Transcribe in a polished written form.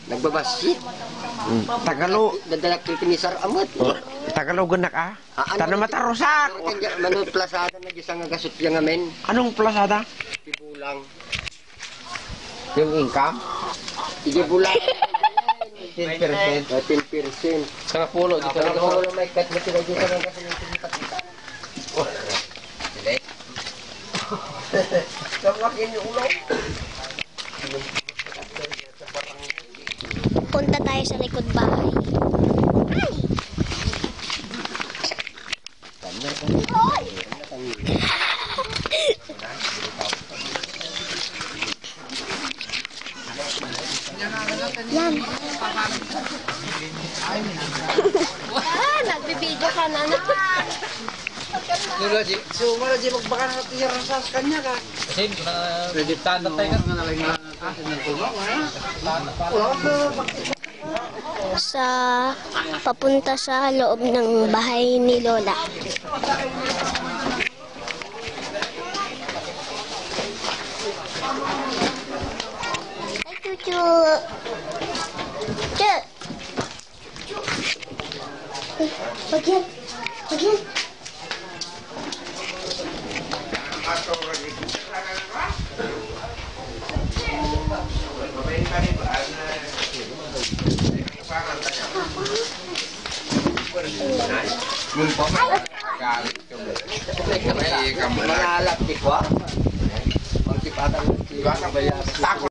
Nagbabasit. Tagalo. Dadalak kinisar amot. Tagalogan na ka? Tanang matarusak. Manod plasada na gisang agasot yung amin. Anong plasada? Ibulang. Yung income? Ibulang. 10%. 10%. Sa pulo, dito Sa lang pulo may cut na sila dito ng kasi yung pagkita. Sila. Kamakin yung ulo. Punta tayo sa likod bahay. Yan. Nagbibideo ka na naman. So, wala di magbaka na tiyar sa kanya ka. Kasi, rediptan na tayo Sa papunta sa loob ng bahay ni Lola. Ay, Chuchu. Chu. Wag yan. Wag yan. Malap di ko. Pagkipatan ng